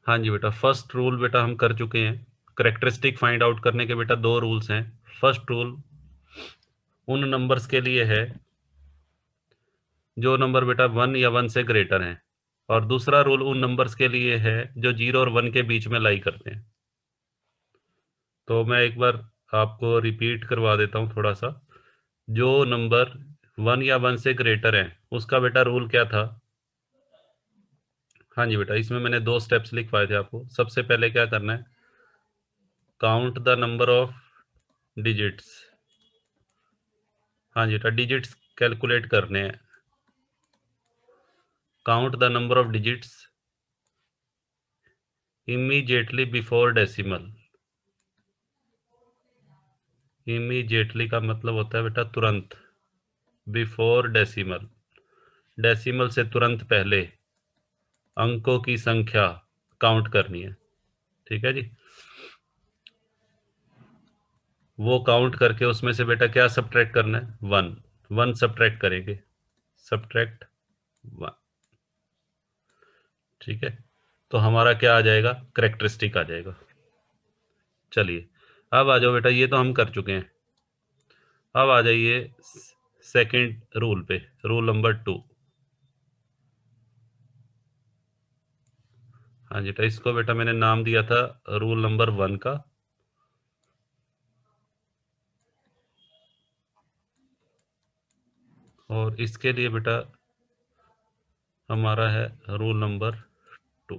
हाँ जी बेटा, first rule बेटा हम कर चुके हैं। करेक्टरिस्टिक फाइंड आउट करने के बेटा दो रूल्स हैं। फर्स्ट रूल उन नंबर्स के लिए है जो नंबर बेटा 1 या 1 से ग्रेटर हैं, और दूसरा रूल उन नंबर्स के लिए है जो 0 और 1 के बीच में लाई करते हैं। तो मैं एक बार आपको रिपीट करवा देता हूँ थोड़ा सा। जो नंबर 1 या 1 से ग्रेटर है उसका बेटा रूल क्या था। हाँ जी बेटा, इसमें मैंने दो स्टेप्स लिखवाए थे आपको। सबसे पहले क्या करना है, count the number of digits. हाँ जी बेटा, डिजिट्स कैलकुलेट करने हैं। Count the number of digits immediately before decimal. Immediately का मतलब होता है बेटा तुरंत। बिफोर डेसिमल, डेसिमल से तुरंत पहले अंकों की संख्या काउंट करनी है। ठीक है जी। वो काउंट करके उसमें से बेटा क्या सब्ट्रैक्ट करना है, 1। 1 सब्ट्रैक्ट करेंगे, सब्ट्रैक्ट 1। ठीक है, तो हमारा क्या आ जाएगा, करेक्टरिस्टिक आ जाएगा। चलिए अब आ जाओ बेटा, ये तो हम कर चुके हैं। अब आ जाइए सेकंड रूल पे, रूल नंबर 2। हाँ जी बेटा, इसको बेटा मैंने नाम दिया था रूल नंबर 1 का। और इसके लिए बेटा हमारा है रूल नंबर 2।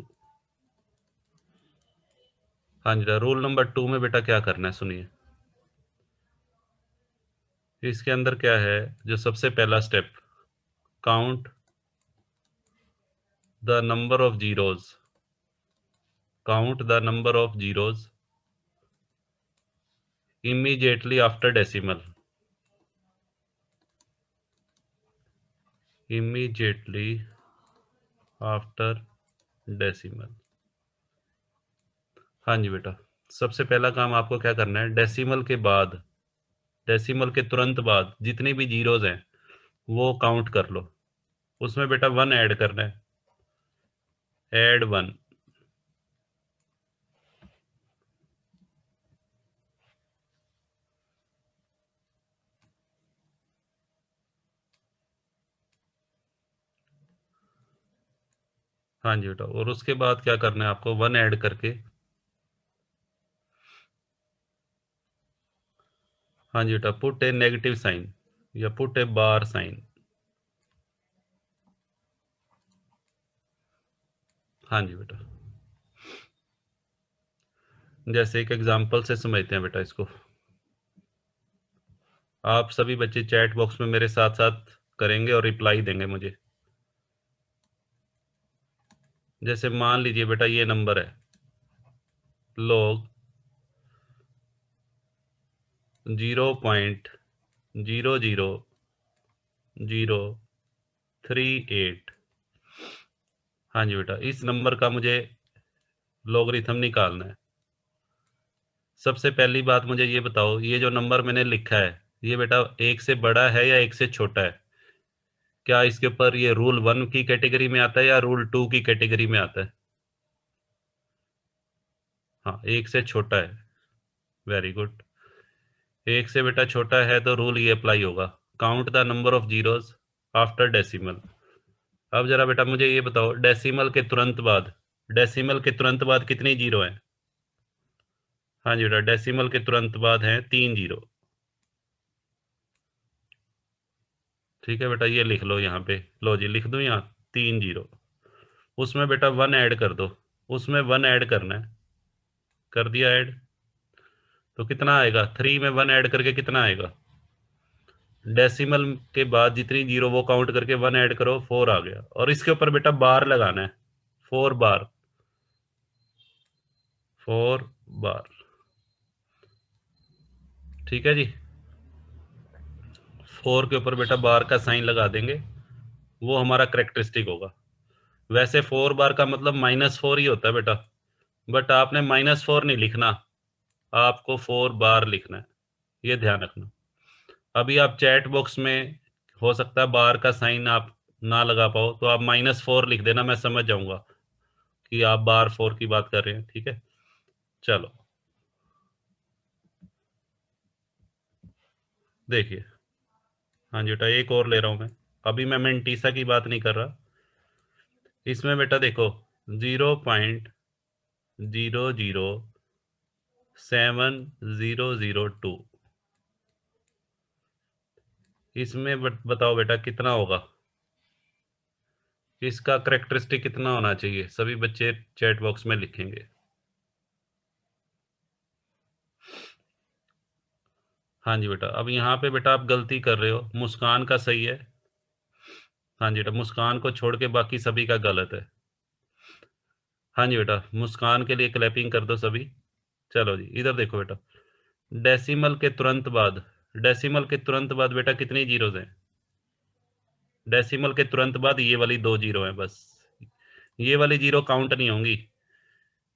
हाँ जी बेटा, रूल नंबर 2 में बेटा क्या करना है सुनिए। इसके अंदर क्या है, जो सबसे पहला step, count the number of zeros. Count the number of zeros immediately after decimal। immediately after decimal। हाँ जी बेटा, सबसे पहला काम आपको क्या करना है, डेसिमल के बाद, डेसिमल के तुरंत बाद जितनी भी जीरोज हैं वो काउंट कर लो। उसमें बेटा 1 ऐड करना है, ऐड 1। हाँ जी बेटा, और उसके बाद क्या करना है आपको, 1 ऐड करके, हाँ जी बेटा, पुट ए नेगेटिव साइन या पुट ए बार साइन। हाँ जी बेटा, जैसे एक एग्जांपल से समझते हैं बेटा इसको। आप सभी बच्चे चैट बॉक्स में मेरे साथ साथ करेंगे और रिप्लाई देंगे मुझे। जैसे मान लीजिए बेटा ये नंबर है log 0.00038। हाँ जी बेटा, इस नंबर का मुझे लॉगरिथम निकालना है। सबसे पहली बात मुझे ये बताओ, ये जो नंबर मैंने लिखा है ये बेटा 1 से बड़ा है या 1 से छोटा है? क्या इसके ऊपर ये रूल 1 की कैटेगरी में आता है या रूल 2 की कैटेगरी में आता है? हाँ, 1 से छोटा है। Very good. 1 से बेटा छोटा है तो रूल ये अप्लाई होगा, count the number of zeros after decimal. अब जरा बेटा मुझे ये बताओ, डेसिमल के तुरंत बाद, डेसिमल के तुरंत बाद कितनी जीरो हैं? हाँ जी बेटा, डेसिमल के तुरंत बाद हैं 3 जीरो। ठीक है बेटा, ये लिख लो यहाँ पे, लो जी लिख दूँ यहाँ 3 जीरो। उसमें बेटा 1 ऐड कर दो, उसमें 1 ऐड करना है। कर दिया ऐड, तो कितना आएगा, 3 में 1 ऐड करके कितना आएगा? डेसिमल के बाद जितनी जीरो वो काउंट करके 1 ऐड करो, 4 आ गया। और इसके ऊपर बेटा बार लगाना है, 4 बार, 4 बार। ठीक है जी, 4 के ऊपर बेटा बार का साइन लगा देंगे, वो हमारा करेक्टरिस्टिक होगा। वैसे 4 बार का मतलब -4 ही होता है बेटा, बट आपने -4 नहीं लिखना, आपको 4 बार लिखना है, ये ध्यान रखना। अभी आप चैट बॉक्स में हो सकता है बार का साइन आप ना लगा पाओ, तो आप -4 लिख देना, मैं समझ जाऊंगा कि आप बार 4 की बात कर रहे हैं, ठीक है। चलो देखिए, हाँ जी बेटा एक और ले रहा हूं मैं। अभी मैं मेंटीसा की बात नहीं कर रहा। इसमें बेटा देखो 0.007002, इसमें बताओ बेटा कितना होगा, इसका करेक्टरिस्टिक कितना होना चाहिए, सभी बच्चे चैट बॉक्स में लिखेंगे। हाँ जी बेटा, अब यहाँ पे बेटा आप गलती कर रहे हो, मुस्कान का सही है। हाँ जी बेटा, मुस्कान को छोड़ के बाकी सभी का गलत है। हाँ जी बेटा, मुस्कान के लिए क्लैपिंग कर दो सभी। चलो जी इधर देखो बेटा, डेसिमल के तुरंत बाद, डेसिमल के तुरंत बाद बेटा कितनी जीरोज हैं? डेसिमल के तुरंत बाद ये वाली 2 जीरो हैं बस। ये वाली जीरो काउंट नहीं होंगी,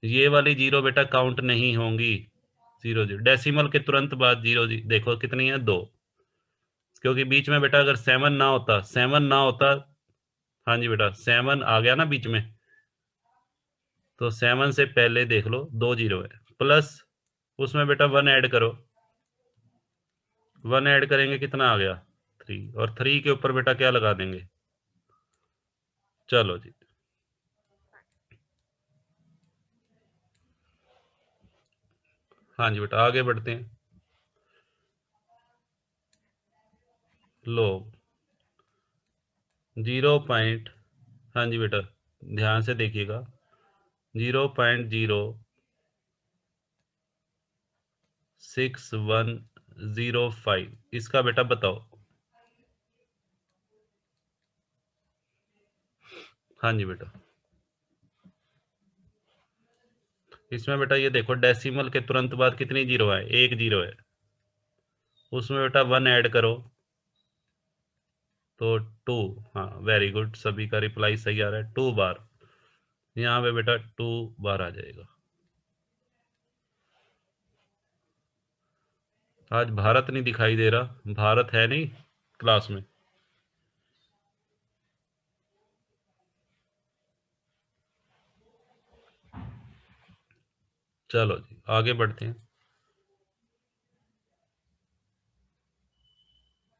ये वाली जीरो बेटा काउंट नहीं होंगी। जीरो जीरो डेसिमल के तुरंत बाद जीरो देखो कितनी है, 2। क्योंकि बीच में बेटा अगर 7 ना होता, 7 ना होता, हाँ जी बेटा 7 आ गया ना बीच में, तो 7 से पहले देख लो 2 जीरो है, प्लस उसमें बेटा 1 ऐड करो। 1 ऐड करेंगे कितना आ गया, 3, और 3 के ऊपर बेटा क्या लगा देंगे। चलो जी, हाँ जी बेटा आगे बढ़ते हैं। लो 0. हाँ जी बेटा ध्यान से देखिएगा, 0.06105, इसका बेटा बताओ। हाँ जी बेटा, इसमें बेटा ये देखो डेसिमल के तुरंत बाद कितनी जीरो है, 1 जीरो है, उसमें बेटा 1 ऐड करो तो 2। हाँ वेरी गुड, सभी का रिप्लाई सही आ रहा है, 2 बार, यहाँ पे बेटा 2 बार आ जाएगा। आज भारत नहीं दिखाई दे रहा, भारत है नहीं क्लास में। चलो जी आगे बढ़ते हैं।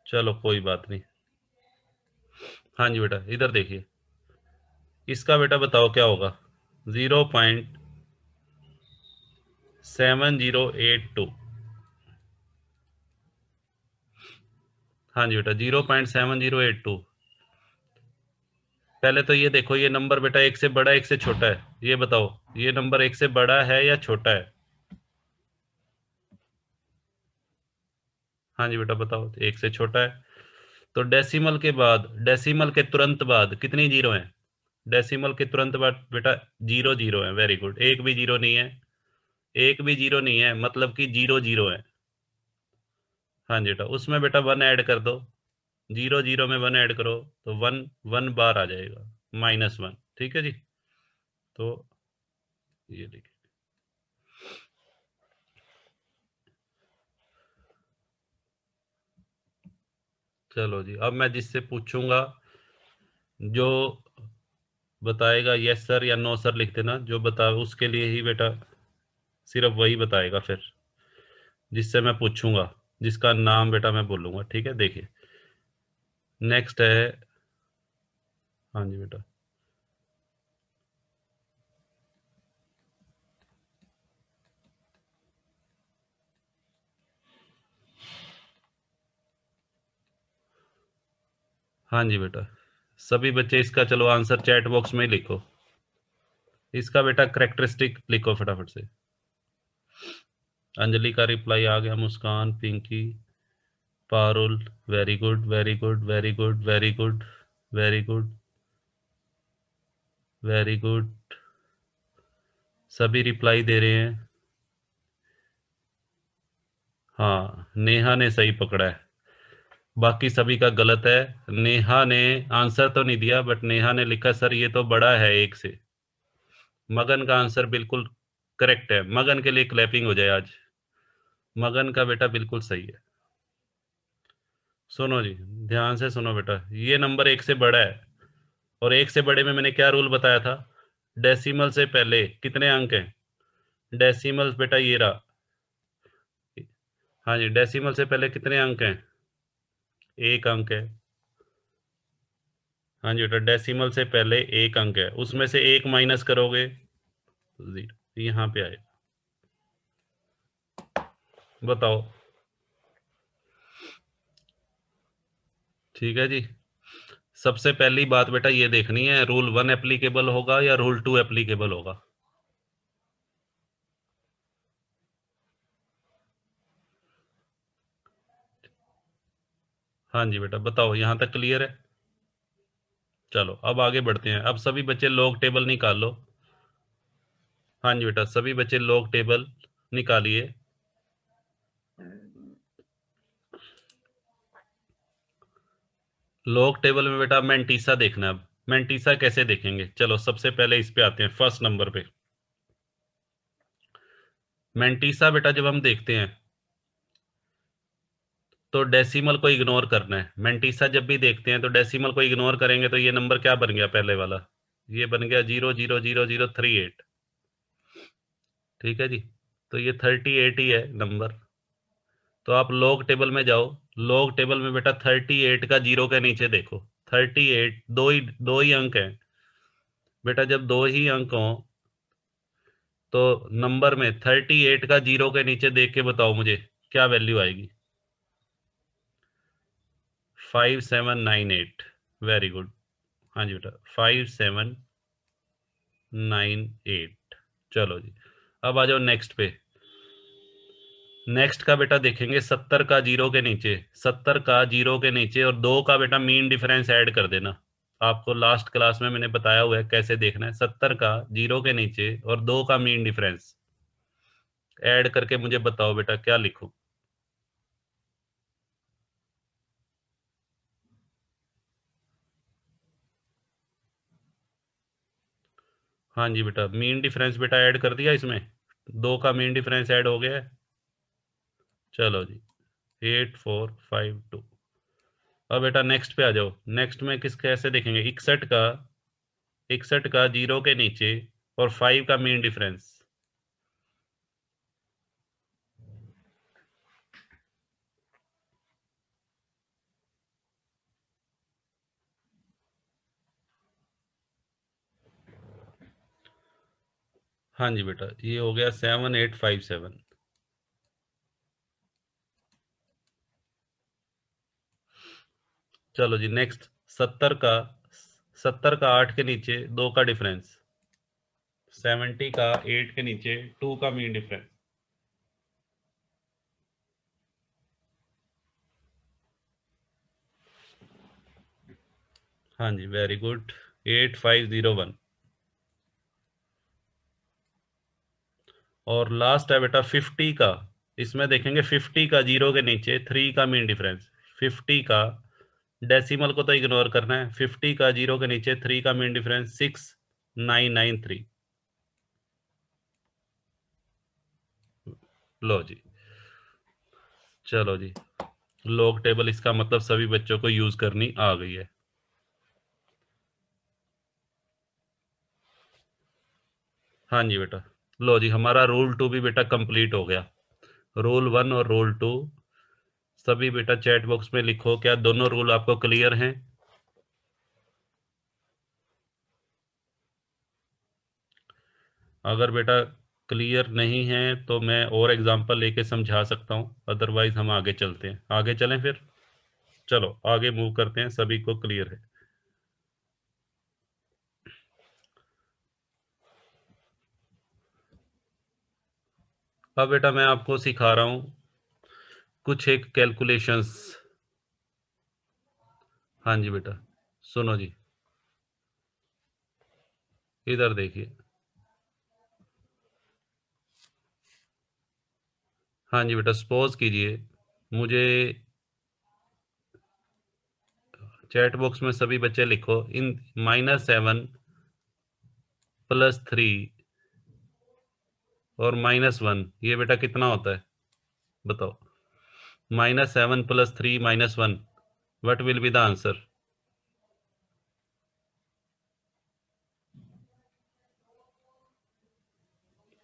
चलो कोई बात नहीं। हाँ जी बेटा इधर देखिए, इसका बेटा बताओ क्या होगा, 0.7082। हाँ जी बेटा 0.7082। पहले तो ये देखो, ये नंबर बेटा एक से बड़ा एक से छोटा है, ये बताओ ये नंबर एक से बड़ा है या छोटा है। हाँ जी बेटा बताओ, एक से छोटा है। तो डेसिमल के बाद, डेसिमल के तुरंत बाद कितनी जीरो है, डेसिमल के तुरंत बाद बेटा जीरो जीरो है, वेरी गुड, एक भी जीरो नहीं है, एक भी जीरो नहीं है, मतलब कि जीरो जीरो है। हाँ जी बेटा, उसमें बेटा 1 ऐड कर दो, जीरो जीरो में 1 ऐड करो तो 1, 1 बार आ जाएगा, -1, ठीक है जी। तो ये देखिए, चलो जी अब मैं जिससे पूछूंगा, जो बताएगा यस सर या नो सर लिख देना, जो बता उसके लिए ही बेटा सिर्फ वही बताएगा फिर, जिससे मैं पूछूंगा, जिसका नाम बेटा मैं बोलूंगा, ठीक है। देखिए नेक्स्ट है, हाँ जी बेटा, हाँ जी बेटा सभी बच्चे इसका चलो आंसर चैट बॉक्स में ही लिखो, इसका बेटा करेक्टरिस्टिक लिखो फटाफट से। अंजलि का रिप्लाई आ गया, Muskan, Pinky, Parul, very good very good very good very good very good very good, सभी रिप्लाई दे रहे हैं। हाँ नेहा ने सही पकड़ा है, बाकी सभी का गलत है। नेहा ने आंसर तो नहीं दिया, बट नेहा ने लिखा सर ये तो बड़ा है एक से। मगन का आंसर बिल्कुल करेक्ट है, मगन के लिए क्लैपिंग हो जाए आज, मगन का बेटा बिल्कुल सही है। सुनो जी, ध्यान से सुनो बेटा, ये नंबर एक से बड़ा है, और एक से बड़े में मैंने क्या रूल बताया था, डेसिमल से पहले कितने अंक हैं? डेसिमल बेटा ये रहा। हाँ जी, डेसिमल से पहले कितने अंक हैं? एक अंक है। हाँ जी बेटा, डेसिमल से पहले एक अंक है, उसमें से एक माइनस करोगे तो जीरो यहाँ पे आए। बताओ। ठीक है जी। सबसे पहली बात बेटा ये देखनी है, रूल 1 एप्लीकेबल होगा या रूल 2 एप्लीकेबल होगा। हाँ जी बेटा बताओ, यहां तक क्लियर है? चलो अब आगे बढ़ते हैं। अब सभी बच्चे लॉग टेबल निकाल लो। हाँ जी बेटा, सभी बच्चे लॉग टेबल निकालिए। लॉग टेबल में बेटा मैंटीसा देखना है। अब मैंटीसा कैसे देखेंगे, चलो सबसे पहले इस पे आते हैं, फर्स्ट नंबर पे। मैंटीसा बेटा जब हम देखते हैं तो डेसिमल को इग्नोर करना है। मैंटीसा जब भी देखते हैं तो डेसिमल को इग्नोर करेंगे, तो ये नंबर क्या बन गया पहले वाला? ये बन गया 0.00038। ठीक है जी। तो ये 38 ही है नंबर। तो आप लॉग टेबल में जाओ। लॉग टेबल में बेटा 38 का जीरो के नीचे देखो। 38 दो ही अंक है बेटा। जब दो ही अंक हो तो नंबर में 38 का जीरो के नीचे देख के बताओ मुझे क्या वैल्यू आएगी? 5798। Very good. हाँ जी बेटा 5798। चलो जी, अब आ जाओ नेक्स्ट पे। नेक्स्ट का बेटा देखेंगे 70 का जीरो के नीचे। 70 का जीरो के नीचे और दो का बेटा मीन डिफरेंस ऐड कर देना। आपको लास्ट क्लास में मैंने बताया हुआ है कैसे देखना है। 70 का जीरो के नीचे और दो का मीन डिफरेंस ऐड करके मुझे बताओ बेटा क्या लिखूं। हाँ जी बेटा, मीन डिफरेंस बेटा ऐड कर दिया इसमें। दो का मीन डिफरेंस ऐड हो गया है। चलो जी, 8452। अब बेटा नेक्स्ट पे आ जाओ। नेक्स्ट में किस कैसे देखेंगे? 61 का जीरो के नीचे और 5 का मीन डिफरेंस। हाँ जी बेटा, ये हो गया 7857। चलो जी नेक्स्ट। 70 का 8 के नीचे दो का डिफरेंस। 70 का 8 के नीचे टू का मीन डिफरेंस। हाँ जी वेरी गुड, 8501। और लास्ट है बेटा 50 का। इसमें देखेंगे 50 का जीरो के नीचे थ्री का मीन डिफरेंस। 50 का डेसिमल को तो इग्नोर करना है। 50 का जीरो के नीचे थ्री का मीन डिफरेंस 6993। लो जी। चलो जी, लॉग टेबल इसका मतलब सभी बच्चों को यूज करनी आ गई है। हाँ जी बेटा। लो जी, हमारा रूल 2 भी बेटा कंप्लीट हो गया। रूल 1 और रूल 2 सभी बेटा चैट बॉक्स में लिखो, क्या दोनों रूल आपको क्लियर हैं? अगर बेटा क्लियर नहीं है तो मैं और एग्जांपल लेके समझा सकता हूँ, अदरवाइज हम आगे चलते हैं। आगे चलें फिर। चलो आगे मूव करते हैं, सभी को क्लियर है। अब बेटा मैं आपको सिखा रहा हूँ कुछ एक कैलकुलेशंस। हाँ जी बेटा, सुनो जी, इधर देखिए। हाँ जी बेटा, सपोज कीजिए मुझे चैट बॉक्स में सभी बच्चे लिखो इन -7 +3 और -1 ये बेटा कितना होता है? बताओ। -7 +3 -1, what will be the answer?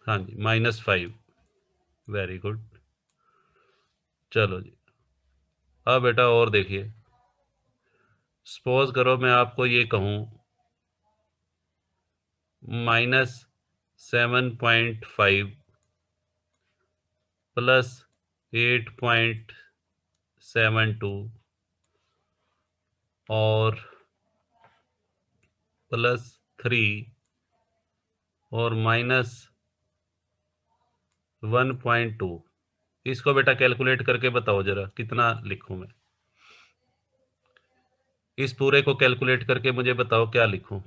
हाँ जी, -5। Very good. चलो जी, अब बेटा और देखिए, सपोज करो मैं आपको ये कहूँ -7.5 प्लस 8.72 और +3 और -1.2। इसको बेटा कैलकुलेट करके बताओ जरा कितना लिखूं मैं। इस पूरे को कैलकुलेट करके मुझे बताओ क्या लिखूं।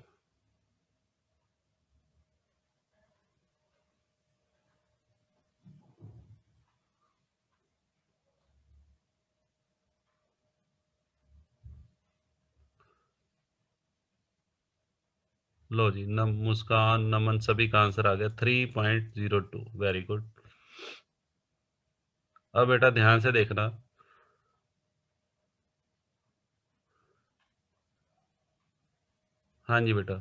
लो जी, मुस्कान, नमन सभी का आंसर आ गया 3.02। Very good. अब बेटा ध्यान से देखना। हाँ जी बेटा,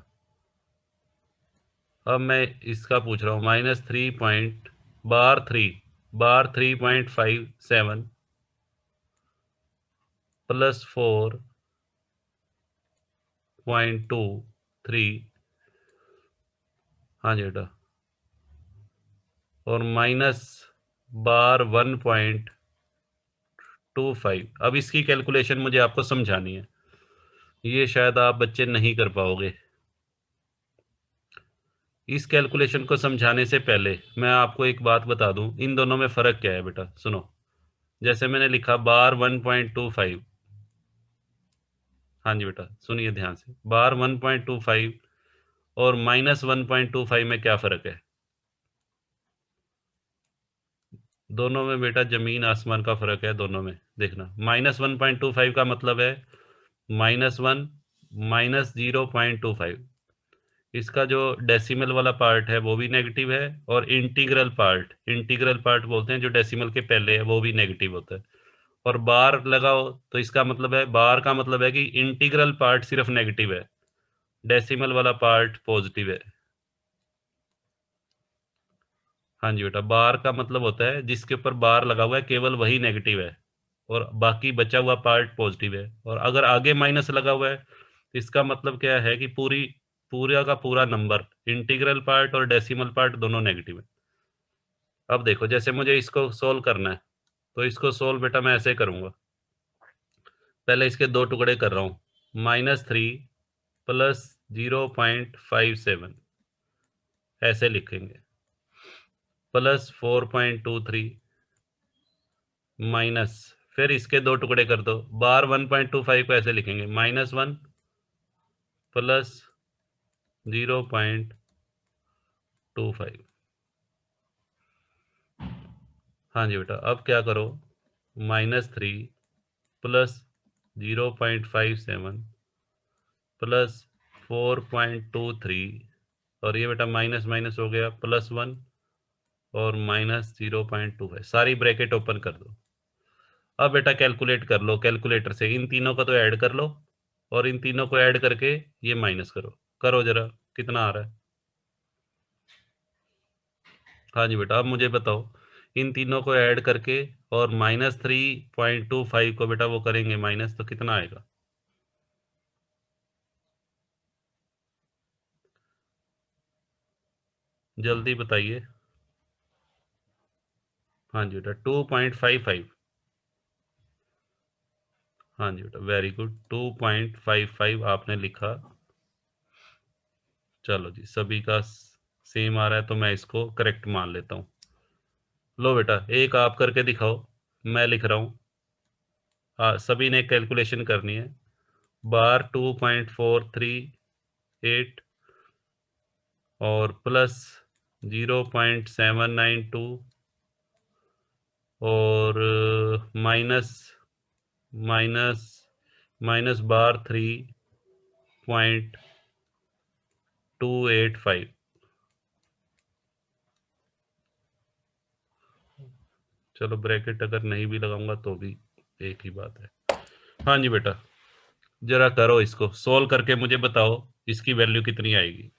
अब मैं इसका पूछ रहा हूँ -3.357 +4.23। हाँ जी बेटा, और -1.25। अब इसकी कैलकुलेशन मुझे आपको समझानी है, ये शायद आप बच्चे नहीं कर पाओगे। इस कैलकुलेशन को समझाने से पहले मैं आपको एक बात बता दूं, इन दोनों में फ़र्क क्या है बेटा, सुनो। जैसे मैंने लिखा बार 1.25। हाँ जी बेटा, सुनिए ध्यान से, बार 1.25 और -1.25 में क्या फ़र्क है। दोनों में बेटा ज़मीन आसमान का फ़र्क है, दोनों में देखना। -1.25 का मतलब है -1 -0.25। इसका जो डेसिमल वाला पार्ट है वो भी नेगेटिव है, और इंटीग्रल पार्ट बोलते हैं जो डेसिमल के पहले है, वो भी नेगेटिव होता है। और बार लगाओ तो इसका मतलब है, बार का मतलब है कि इंटीग्रल पार्ट सिर्फ नेगेटिव है, डेसिमल वाला पार्ट पॉजिटिव है। हाँ जी बेटा, बार का मतलब होता है जिसके ऊपर बार लगा हुआ है केवल वही नेगेटिव है, और बाकी बचा हुआ पार्ट पॉजिटिव है। और अगर आगे माइनस लगा हुआ है तो इसका मतलब क्या है कि पूरा का पूरा नंबर, इंटीग्रल पार्ट और डेसिमल पार्ट दोनों नेगेटिव है। अब देखो, जैसे मुझे इसको सोल्व करना है, तो इसको सोल्व बेटा मैं ऐसे करूंगा। पहले इसके दो टुकड़े कर रहा हूँ, -3 प्लस 0.57 ऐसे लिखेंगे, +4.23 माइनस, फिर इसके दो टुकड़े कर दो, बार 1.25 को ऐसे लिखेंगे, -1 प्लस 0.25। हाँ जी बेटा, अब क्या करो, -3 प्लस 0.57 प्लस 4.23, और ये बेटा माइनस माइनस हो गया, +1 और -0.2 है, सारी ब्रैकेट ओपन कर दो। अब बेटा कैलकुलेट कर लो कैलकुलेटर से, इन तीनों को तो ऐड कर लो, और इन तीनों को ऐड करके ये माइनस करो, करो जरा कितना आ रहा है। हाँ जी बेटा, अब मुझे बताओ, इन तीनों को ऐड करके और -3.25 को बेटा वो करेंगे माइनस, तो कितना आएगा। जल्दी बताइए। हाँ जी बेटा, 2.55। हाँ जी बेटा, वेरी गुड, 2.55 आपने लिखा। चलो जी, सभी का सेम आ रहा है तो मैं इसको करेक्ट मान लेता हूँ। लो बेटा, एक आप करके दिखाओ, मैं लिख रहा हूँ। हाँ, सभी ने कैलकुलेशन करनी है। बार 2.438 और प्लस 0.792 और माइनस माइनस माइनस बार 3.285। चलो, ब्रैकेट अगर नहीं भी लगाऊंगा तो भी एक ही बात है। हाँ जी बेटा, जरा करो इसको सोल्व करके मुझे बताओ इसकी वैल्यू कितनी आएगी।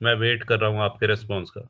मैं वेट कर रहा हूँ आपके रिस्पॉन्स का।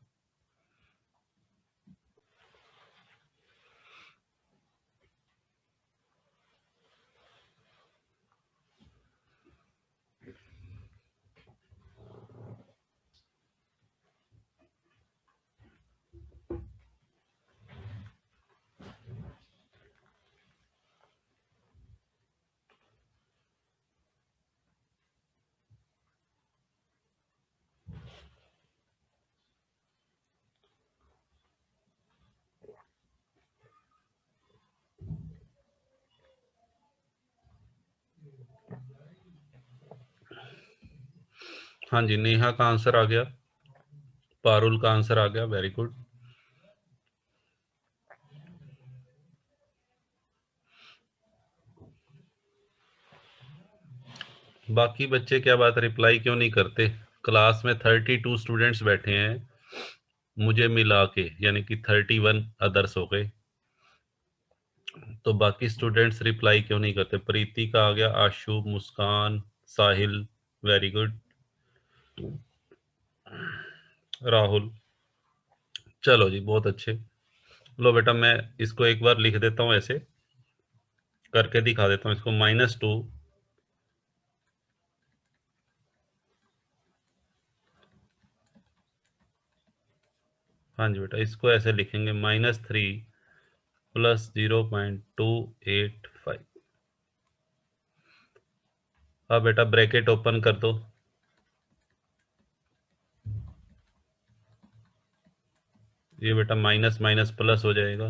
हाँ जी, नेहा का आंसर आ गया, पारुल का आंसर आ गया, वेरी गुड। बाकी बच्चे क्या बात, रिप्लाई क्यों नहीं करते? क्लास में 32 स्टूडेंट्स बैठे हैं, मुझे मिला के यानी कि 31 अदर्स हो गए, तो बाकी स्टूडेंट्स रिप्लाई क्यों नहीं करते? प्रीति का आ गया, आशु, मुस्कान, साहिल, वेरी गुड, राहुल, चलो जी बहुत अच्छे। लो बेटा मैं इसको एक बार लिख देता हूँ, ऐसे करके दिखा देता हूँ इसको, -2, हाँ जी बेटा इसको ऐसे लिखेंगे, -3 + 0.285। अब बेटा ब्रैकेट ओपन कर दो, ये बेटा माइनस माइनस प्लस हो जाएगा,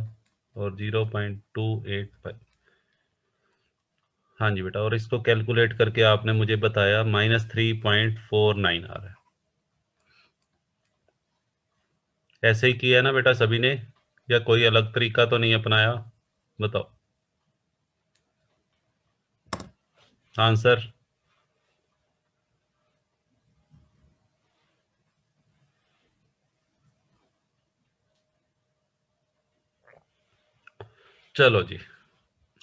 और 0.285। हाँ जी बेटा, और इसको कैलकुलेट करके आपने मुझे बताया -3.49 आ रहा है। ऐसे ही किया ना बेटा सभी ने, या कोई अलग तरीका तो नहीं अपनाया? बताओ आंसर। चलो जी,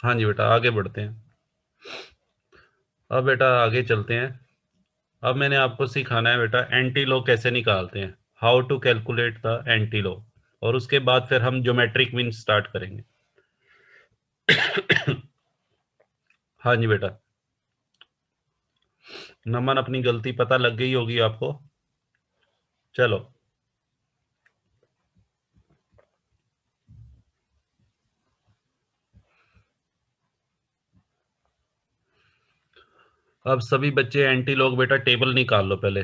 हाँ जी बेटा आगे बढ़ते हैं। अब बेटा आगे चलते हैं। अब मैंने आपको सिखाना है बेटा एंटी लो कैसे निकालते हैं, how to calculate the antilog, और उसके बाद फिर हम ज्योमेट्रिक मीन स्टार्ट करेंगे। हाँ जी बेटा, नमन अपनी गलती पता लग गई होगी आपको। चलो अब सभी बच्चे एंटी लॉग बेटा टेबल निकाल लो पहले।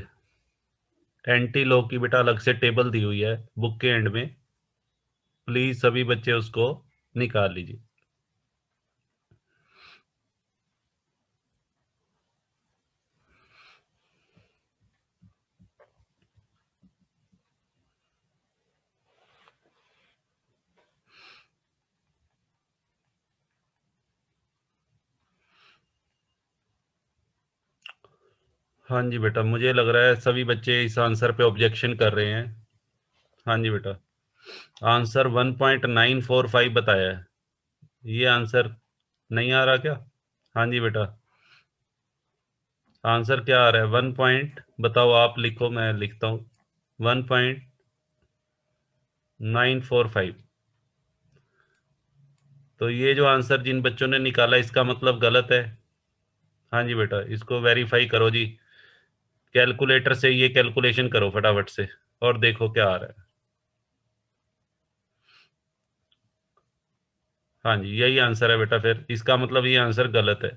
एंटी लॉग की बेटा अलग से टेबल दी हुई है बुक के एंड में, प्लीज सभी बच्चे उसको निकाल लीजिए। हाँ जी बेटा, मुझे लग रहा है सभी बच्चे इस आंसर पे ऑब्जेक्शन कर रहे हैं। हाँ जी बेटा, आंसर 1.945 बताया है, ये आंसर नहीं आ रहा क्या? हाँ जी बेटा, आंसर क्या आ रहा है? 1 पॉइंट बताओ, आप लिखो मैं लिखता हूँ, 1.945। तो ये जो आंसर जिन बच्चों ने निकाला इसका मतलब गलत है। हाँ जी बेटा, इसको वेरीफाई करो जी, कैलकुलेटर से ये कैलकुलेशन करो फटाफट से, और देखो क्या आ रहा है। हाँ जी यही आंसर है बेटा, फिर इसका मतलब ये आंसर गलत है।